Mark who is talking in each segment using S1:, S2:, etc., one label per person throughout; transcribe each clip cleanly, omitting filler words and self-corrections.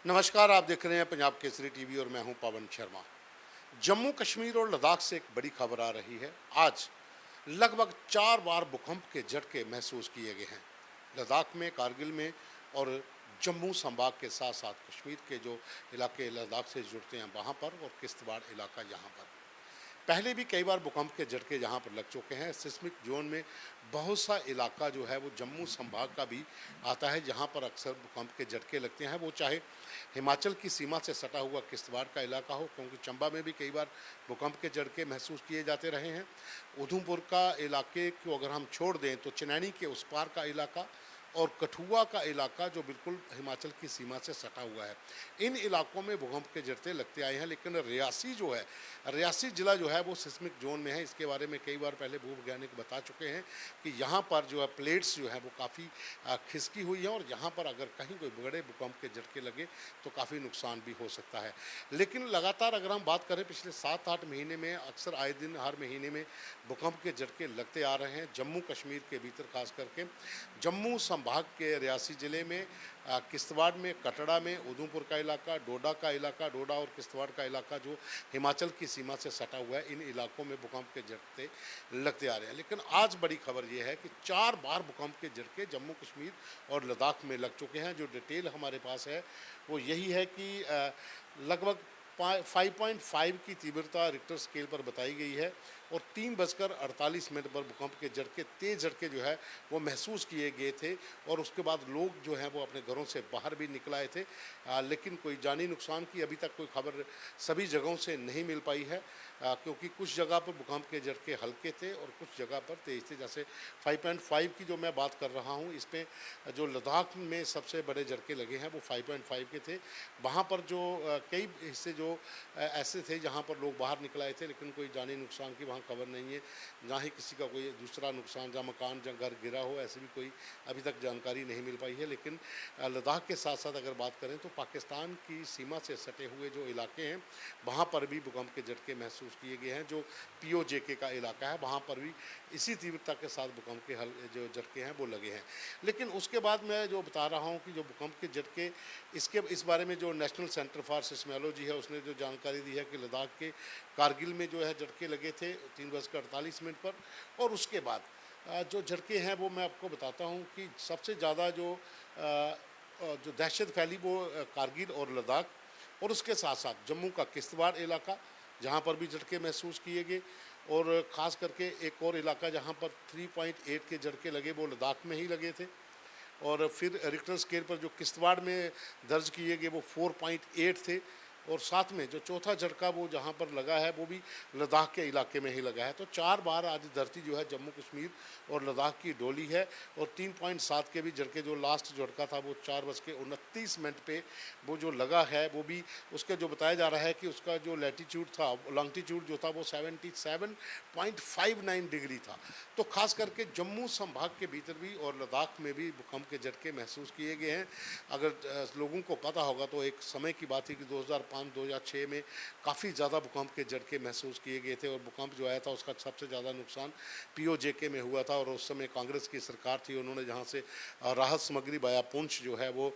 S1: नमस्कार, आप देख रहे हैं पंजाब केसरी टीवी और मैं हूं पवन शर्मा। जम्मू कश्मीर और लद्दाख से एक बड़ी खबर आ रही है। आज लगभग 4 बार भूकंप के झटके महसूस किए गए हैं। लद्दाख में, कारगिल में और जम्मू संभाग के साथ साथ कश्मीर के जो इलाके लद्दाख से जुड़ते हैं वहाँ पर, और किश्तवाड़ इलाका यहाँ पर पहले भी कई बार भूकंप के झटके यहाँ पर लग चुके हैं। सिस्मिक जोन में बहुत सा इलाका जो है वो जम्मू संभाग का भी आता है, जहाँ पर अक्सर भूकंप के झटके लगते हैं। वो चाहे हिमाचल की सीमा से सटा हुआ किश्तवाड़ का इलाका हो, क्योंकि चंबा में भी कई बार भूकंप के झटके महसूस किए जाते रहे हैं। उधमपुर का इलाके को अगर हम छोड़ दें तो चनैनी के उस पार का इलाका और कठुआ का इलाका जो बिल्कुल हिमाचल की सीमा से सटा हुआ है, इन इलाकों में भूकंप के झटके लगते आए हैं। लेकिन रियासी जो है, रियासी ज़िला जो है वो सिस्मिक जोन में है। इसके बारे में कई बार पहले भूवैज्ञानिक बता चुके हैं कि यहाँ पर जो है प्लेट्स जो है वो काफ़ी खिसकी हुई है, और यहाँ पर अगर कहीं कोई बड़े भूकंप के झटके लगे तो काफ़ी नुकसान भी हो सकता है। लेकिन लगातार अगर हम बात करें पिछले 7-8 महीने में अक्सर आए दिन हर महीने में भूकंप के झटके लगते आ रहे हैं। जम्मू कश्मीर के भीतर खास करके जम्मू संभाग के रियासी ज़िले में, किश्तवाड़ में, कटड़ा में, उधमपुर का इलाका, डोडा का इलाका, डोडा और किश्तवाड़ का इलाका जो हिमाचल की सीमा से सटा हुआ है, इन इलाकों में भूकंप के झटके लगते आ रहे हैं। लेकिन आज बड़ी खबर यह है कि 4 बार भूकंप के झटके जम्मू कश्मीर और लद्दाख में लग चुके हैं। जो डिटेल हमारे पास है वो यही है कि लगभग 5.5 की तीव्रता रिक्टर स्केल पर बताई गई है, और 3:48 पर भूकंप के झटके, तेज झटके जो है वो महसूस किए गए थे। और उसके बाद लोग जो हैं वो अपने घरों से बाहर भी निकल आए थे। लेकिन कोई जानी नुकसान की अभी तक कोई खबर सभी जगहों से नहीं मिल पाई है, क्योंकि कुछ जगह पर भूकंप के झटके हल्के थे और कुछ जगह पर तेज थे। जैसे 5.5 की जो मैं बात कर रहा हूँ, इसमें जो लद्दाख में सबसे बड़े झटके लगे हैं वो 5.5 के थे। वहाँ पर जो कई हिस्से जो ऐसे थे जहाँ पर लोग बाहर निकल आए थे, लेकिन कोई जानी नुकसान की वहाँ खबर नहीं है। ना ही किसी का कोई दूसरा नुकसान, जहाँ मकान जहाँ घर गिरा हो, ऐसी भी कोई अभी तक जानकारी नहीं मिल पाई है। लेकिन लद्दाख के साथ साथ अगर बात करें तो पाकिस्तान की सीमा से सटे हुए जो इलाके हैं वहाँ पर भी भूकंप के झटके महसूस किए गए हैं। जो POJK का इलाका है वहाँ पर भी इसी तीव्रता के साथ भूकंप के जो झटके हैं वो लगे हैं। लेकिन उसके बाद मैं जो बता रहा हूँ कि जो भूकंप के झटके, इस बारे में जो नेशनल सेंटर फॉर सिस्मोलॉजी है उसने जो जानकारी दी है कि लद्दाख के कारगिल में जो है झटके लगे थे 3:48 पर। और उसके बाद जो झटके हैं वो मैं आपको बताता हूँ कि सबसे ज़्यादा जो दहशत फैली वो कारगिल और लद्दाख, और उसके साथ साथ जम्मू का किश्तवाड़ इलाका जहाँ पर भी झटके महसूस किए गए, और ख़ास करके एक और इलाका जहाँ पर 3.8 के झटके लगे वो लद्दाख में ही लगे थे। और फिर रिक्टर स्केल पर जो किश्तवाड़ में दर्ज किए गए वो 4.8 थे, और साथ में जो चौथा झटका वो जहाँ पर लगा है वो भी लद्दाख के इलाके में ही लगा है। तो 4 बार आज धरती जो है जम्मू कश्मीर और लद्दाख की डोली है। और 3.7 के भी झटके, जो लास्ट झटका था वो 4:29 पे वो जो लगा है, वो भी उसका जो बताया जा रहा है कि उसका जो लैटीट्यूड था, लॉन्गिट्यूड जो था वो 77.59 डिग्री था। तो खास करके जम्मू संभाग के भीतर भी और लद्दाख में भी भूकंप के झटके महसूस किए गए हैं। अगर लोगों को पता होगा तो एक समय की बात थी कि 2005-2006 में काफ़ी ज़्यादा भूकंप के झटके महसूस किए गए थे, और भूकंप जो आया था उसका सबसे ज़्यादा नुकसान POJK में हुआ था। और उस समय कांग्रेस की सरकार थी, उन्होंने जहाँ से राहत सामग्री वाया पुंछ जो है वो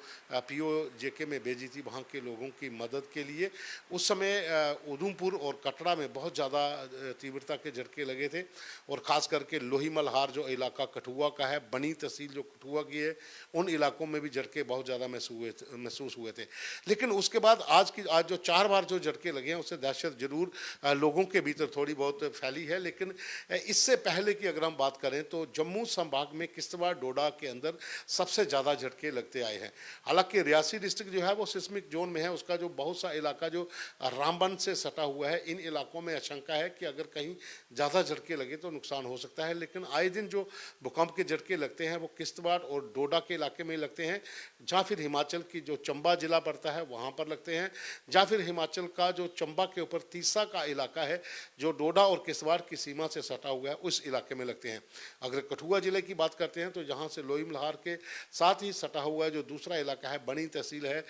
S1: POJK में भेजी थी वहाँ के लोगों की मदद के लिए। उस समय उधमपुर और कटरा में बहुत ज़्यादा तीव्रता के झटके लगे थे, और ख़ास करके लोही मल्हार जो इलाका कठुआ का है, बनी तहसील जो कठुआ की है, उन इलाकों में भी झटके बहुत ज़्यादा महसूस हुए थे। लेकिन उसके बाद आज जो 4 बार जो झटके लगे हैं उससे दहशत जरूर लोगों के भीतर थोड़ी बहुत फैली है। लेकिन इससे पहले की अगर हम बात करें तो जम्मू संभाग में किश्तवाड़, डोडा के अंदर सबसे ज़्यादा झटके लगते आए हैं। हालांकि रियासी डिस्ट्रिक्ट जो है वो सिस्मिक जोन में है, उसका जो बहुत सा इलाका जो रामबन से सटा हुआ है, इन इलाकों में आशंका है कि अगर कहीं ज़्यादा झटके लगे तो नुकसान हो सकता है। लेकिन आए दिन जो भूकंप के झटके लगते हैं वो किश्तवाड़ और डोडा के इलाके में लगते हैं, जहाँ फिर हिमाचल की जो चंबा जिला पड़ता है वहाँ पर लगते हैं, या फिर हिमाचल का जो चंबा के ऊपर तीसा का इलाका है जो डोडा और किश्तवाड़ की सीमा से सटा हुआ है उस इलाके में लगते हैं। अगर कठुआ जिले की बात करते हैं तो जहाँ से लोही मल्हार के साथ ही सटा हुआ है जो दूसरा इलाका है, बनी तहसील है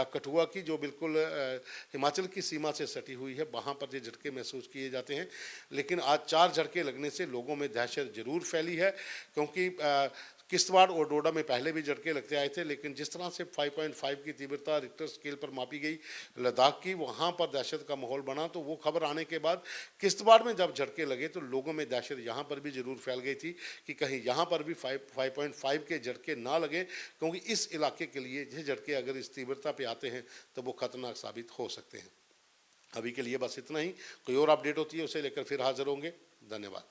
S1: कठुआ की, जो बिल्कुल हिमाचल की सीमा से सटी हुई है, वहाँ पर ये झटके महसूस किए जाते हैं। लेकिन आज 4 झटके लगने से लोगों में दहशत जरूर फैली है, क्योंकि किश्तवाड़ और डोडा में पहले भी झटके लगते आए थे, लेकिन जिस तरह से 5.5 की तीव्रता रिक्टर स्केल पर मापी गई लद्दाख की, वहाँ पर दहशत का माहौल बना। तो वो खबर आने के बाद किश्तवाड़ में जब झटके लगे तो लोगों में दहशत यहाँ पर भी जरूर फैल गई थी कि कहीं यहाँ पर भी 5.5 के झटके ना लगे, क्योंकि इस इलाके के लिए ये झटके अगर इस तीव्रता पे आते हैं तो वो खतरनाक साबित हो सकते हैं। अभी के लिए बस इतना ही। कोई और अपडेट होती है उसे लेकर फिर हाजिर होंगे। धन्यवाद।